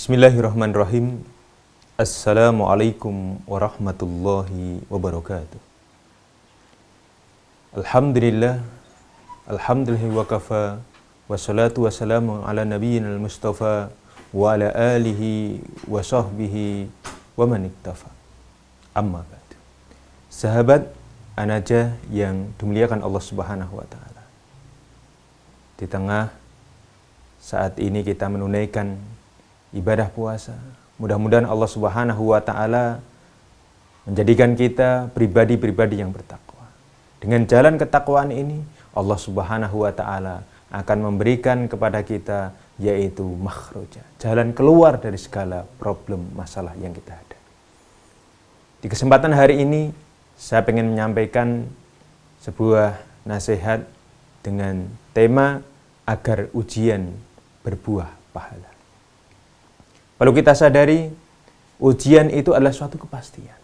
Bismillahirrahmanirrahim. Assalamualaikum warahmatullahi wabarakatuh. Alhamdulillah, alhamdulillah wa kafa, wassalatu wassalamu ala nabiyyina al-mustafa wa ala alihi wa sahbihi wa man iktafa. Amma ba'd. Sahabat An-Najah yang dimuliakan Allah Subhanahu wa taala. Di tengah saat ini kita menunaikan ibadah puasa. Mudah-mudahan Allah Subhanahu wa taala menjadikan kita pribadi-pribadi yang bertakwa. Dengan jalan ketakwaan ini, Allah Subhanahu wa taala akan memberikan kepada kita yaitu makhraja, jalan keluar dari segala problem masalah yang kita ada. Di kesempatan hari ini, saya ingin menyampaikan sebuah nasihat dengan tema agar ujian berbuah pahala. Perlu kita sadari, ujian itu adalah suatu kepastian.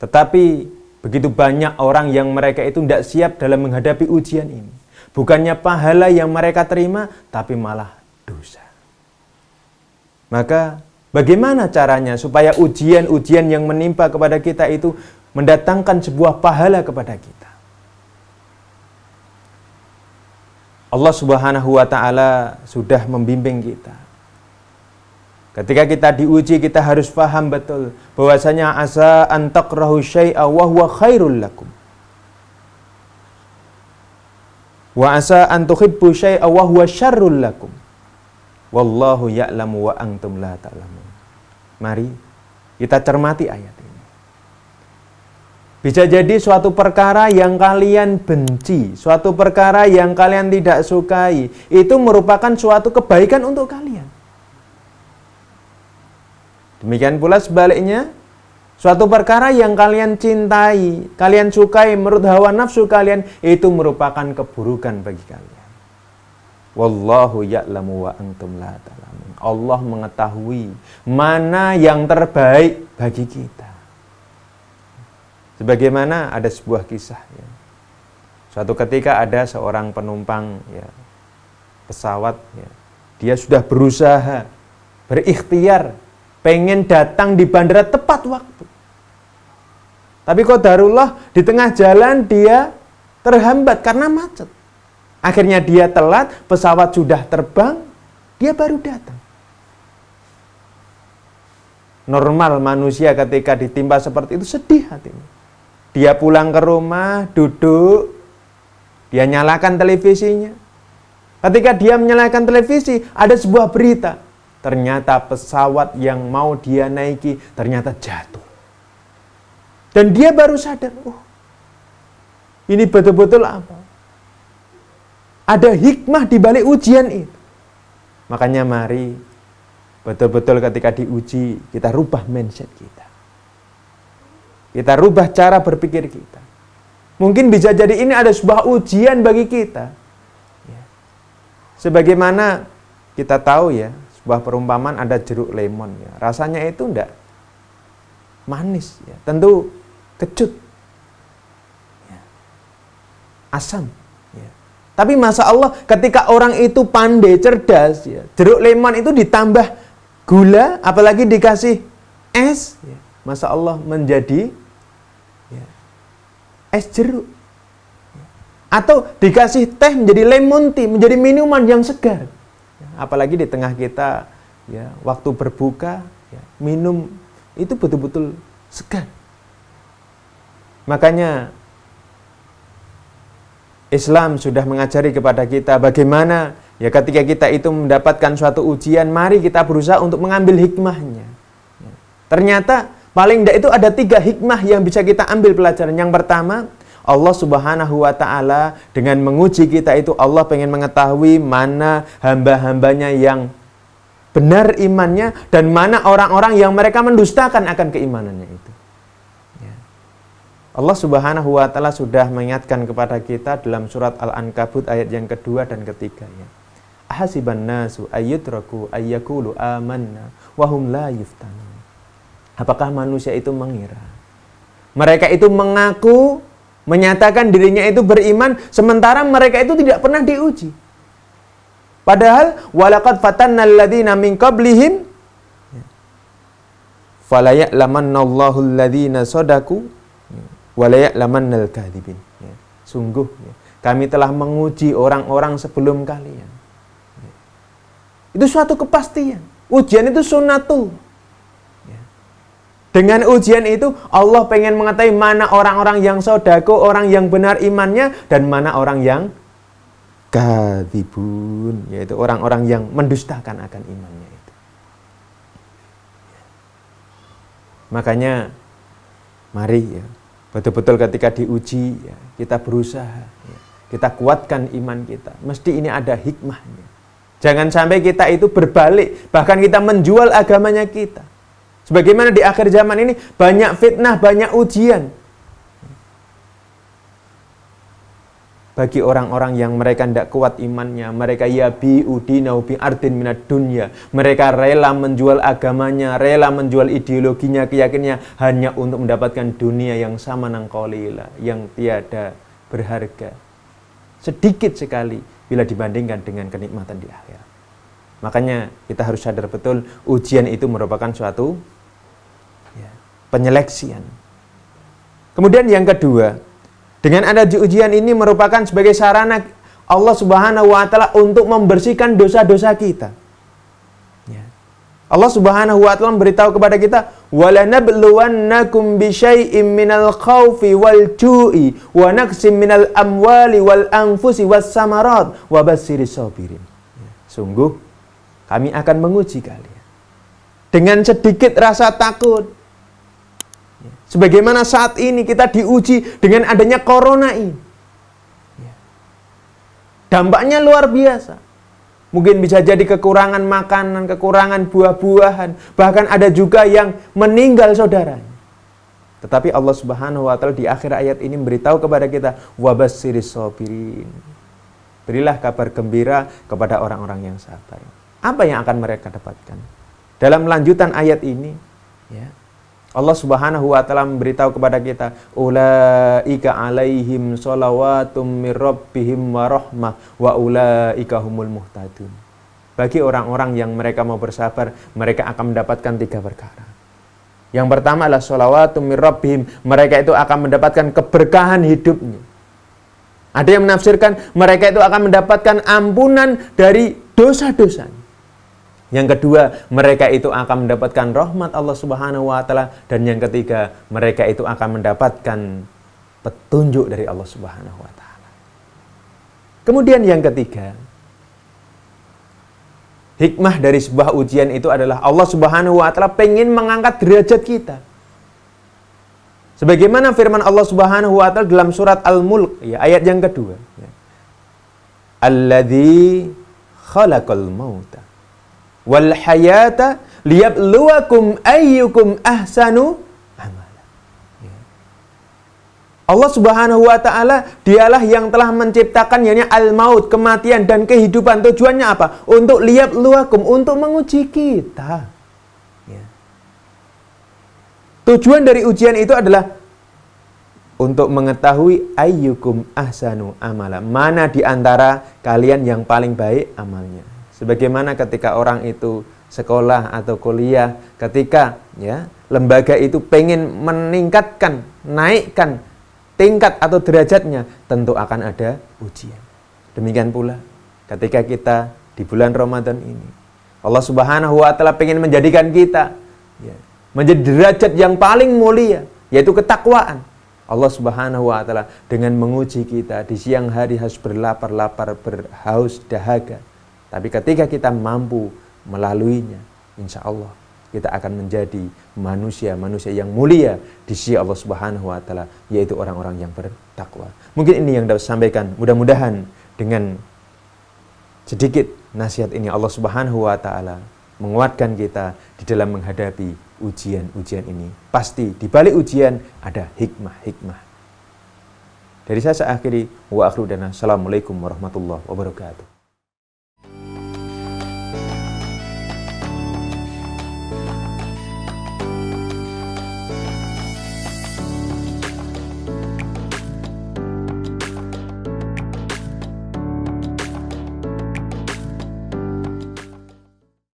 Tetapi begitu banyak orang yang mereka itu tidak siap dalam menghadapi ujian ini. Bukannya pahala yang mereka terima, tapi malah dosa. Maka bagaimana caranya supaya ujian-ujian yang menimpa kepada kita itu mendatangkan sebuah pahala kepada kita? Allah Subhanahu wa taala sudah membimbing kita. Ketika kita diuji, kita harus paham betul bahwasanya asa an takrahu syai'a wa huwa khairul lakum. Wa asa an tuhibbu syai'a wa huwa syarrul lakum. Wallahu ya'lamu wa antum la ta'lamun. Mari kita cermati ayat ini. Bisa jadi suatu perkara yang kalian benci, suatu perkara yang kalian tidak sukai, itu merupakan suatu kebaikan untuk kalian. Demikian pula sebaliknya, suatu perkara yang kalian cintai, kalian sukai menurut hawa nafsu kalian, itu merupakan keburukan bagi kalian. Wallahu ya'lamu wa antum la ta'lamun. Allah mengetahui mana yang terbaik bagi kita. Sebagaimana ada sebuah kisah, ya. Suatu ketika ada seorang penumpang, ya, pesawat, ya. Dia sudah berusaha, berikhtiar, pengen datang di bandara tepat waktu. Tapi qadarullah di tengah jalan dia terhambat karena macet. Akhirnya dia telat, pesawat sudah terbang, dia baru datang. Normal manusia ketika ditimpa seperti itu sedih hatinya. Dia pulang ke rumah, duduk, dia nyalakan televisinya. Ketika dia menyalakan televisi, ada sebuah berita. Ternyata pesawat yang mau dia naiki ternyata jatuh. Dan dia baru sadar, oh, ini betul-betul apa? Ada hikmah di balik ujian itu. Makanya mari betul-betul ketika diuji, kita rubah mindset kita. Kita rubah cara berpikir kita. Mungkin bisa jadi ini ada sebuah ujian bagi kita. Sebagaimana kita tahu, ya, sebuah perumpamaan ada jeruk lemon, ya. Rasanya itu enggak manis, ya. Tentu kecut, ya. Asam, ya. Tapi Masya Allah ketika orang itu pandai, cerdas, ya, jeruk lemon itu ditambah gula, apalagi dikasih es, ya. Masya Allah menjadi, ya, es jeruk, ya. Atau dikasih teh menjadi lemon tea, menjadi minuman yang segar. Apalagi di tengah kita, ya, waktu berbuka, ya, minum itu betul-betul segar. Makanya Islam sudah mengajari kepada kita bagaimana, ya, ketika kita itu mendapatkan suatu ujian, mari kita berusaha untuk mengambil hikmahnya. Ya. Ternyata paling tidak itu ada 3 hikmah yang bisa kita ambil pelajaran. Yang pertama, Allah Subhanahu wa ta'ala dengan menguji kita itu, Allah pengen mengetahui mana hamba-hambanya yang benar imannya dan mana orang-orang yang mereka mendustakan akan keimanannya itu. Ya. Allah Subhanahu wa ta'ala sudah mengingatkan kepada kita dalam surat Al-Ankabut ayat yang kedua dan ketiga, ya. Ahasiban nasu ayyutraku ayyakulu amanna wahum la yuftanun. Apakah manusia itu mengira mereka itu mengaku menyatakan dirinya itu beriman, sementara mereka itu tidak pernah diuji. Padahal walaqad fatannal ladzina min qablihim fala ya'lamannallahu alladzina shadaku wa la ya'lamannal kadzibin. Sungguh kami telah menguji orang-orang sebelum kalian. Itu suatu kepastian. Ujian itu sunnatul. Dengan ujian itu Allah pengen mengetahui mana orang-orang yang sodako, orang yang benar imannya, dan mana orang yang kadzibun, yaitu orang-orang yang mendustakan akan imannya itu. Makanya mari betul-betul ketika diuji kita berusaha, kita kuatkan iman kita. Mesti ini ada hikmahnya. Jangan sampai kita itu berbalik, bahkan kita menjual agamanya kita. Sebagaimana di akhir zaman ini banyak fitnah, banyak ujian. Bagi orang-orang yang mereka tidak kuat imannya, mereka yabi'u dinau bi'ardin minad dunya. Mereka rela menjual agamanya, rela menjual ideologinya, keyakinannya hanya untuk mendapatkan dunia yang sama nang qalila, yang tiada berharga. Sedikit sekali bila dibandingkan dengan kenikmatan di akhirat. Makanya kita harus sadar betul ujian itu merupakan suatu penyeleksian. Kemudian yang kedua, dengan ada ujian ini merupakan sebagai sarana Allah Subhanahu wa taala untuk membersihkan dosa-dosa kita. Allah Subhanahu wa taala memberitahu kepada kita, "Walanabluwannakum bisyai'im minal khaufi wal ju'i wa naqsim minal amwali wal anfusi was samarat wa basyirish sabirin." Sungguh kami akan menguji kalian dengan sedikit rasa takut. Sebagaimana saat ini kita diuji dengan adanya corona ini. Dampaknya luar biasa. Mungkin bisa jadi kekurangan makanan, kekurangan buah-buahan. Bahkan ada juga yang meninggal saudaranya. Tetapi Allah Subhanahu wa taala di akhir ayat ini memberitahu kepada kita, "Wabasyirish sabirin." Berilah kabar gembira kepada orang-orang yang sabar. Apa yang akan mereka dapatkan? Dalam lanjutan ayat ini, Allah Subhanahu wa taala memberitahu kepada kita, ulaika alaihim shalawatum mir rabbihim wa rahmah wa ulaika humul muhtadun. Bagi orang-orang yang mereka mau bersabar, mereka akan mendapatkan 3 perkara. Yang pertama adalah shalawatum mir rabbihim, mereka itu akan mendapatkan keberkahan hidupnya. Ada yang menafsirkan mereka itu akan mendapatkan ampunan dari dosa-dosa. Yang kedua, mereka itu akan mendapatkan rahmat Allah Subhanahu wa taala, dan yang ketiga, mereka itu akan mendapatkan petunjuk dari Allah Subhanahu wa taala. Kemudian yang ketiga, hikmah dari sebuah ujian itu adalah Allah Subhanahu wa taala pengen mengangkat derajat kita. Sebagaimana firman Allah Subhanahu wa taala dalam surat Al-Mulk, ayat yang kedua. Alladzi khalaqal mauta wal hayata liyabluwakum ayyukum ahsanu amala. Allah Subhanahu wa taala dialah yang telah menciptakan yakni al-maut, kematian dan kehidupan. Tujuannya apa? Untuk liyabluwakum, untuk menguji kita. Tujuan dari ujian itu adalah untuk mengetahui ayyukum ahsanu amala. Mana di antara kalian yang paling baik amalnya. Sebagaimana ketika orang itu sekolah atau kuliah, ketika lembaga itu pengen meningkatkan, naikkan tingkat atau derajatnya, tentu akan ada ujian. Demikian pula ketika kita di bulan Ramadan ini, Allah Subhanahu wa taala pengen menjadikan kita menjadi derajat yang paling mulia, yaitu ketakwaan. Allah Subhanahu wa taala dengan menguji kita di siang hari harus berlapar-lapar, berhaus dahaga. Tapi ketika kita mampu melaluinya, insya Allah kita akan menjadi manusia-manusia yang mulia di sisi Allah Subhanahu wa taala, yaitu orang-orang yang bertakwa. Mungkin ini yang dapat saya sampaikan. Mudah-mudahan dengan sedikit nasihat ini Allah Subhanahu wa taala menguatkan kita di dalam menghadapi ujian-ujian ini. Pasti di balik ujian ada hikmah-hikmah. Dari saya akhiri wa akhiru dana. Assalamualaikum warahmatullahi wabarakatuh.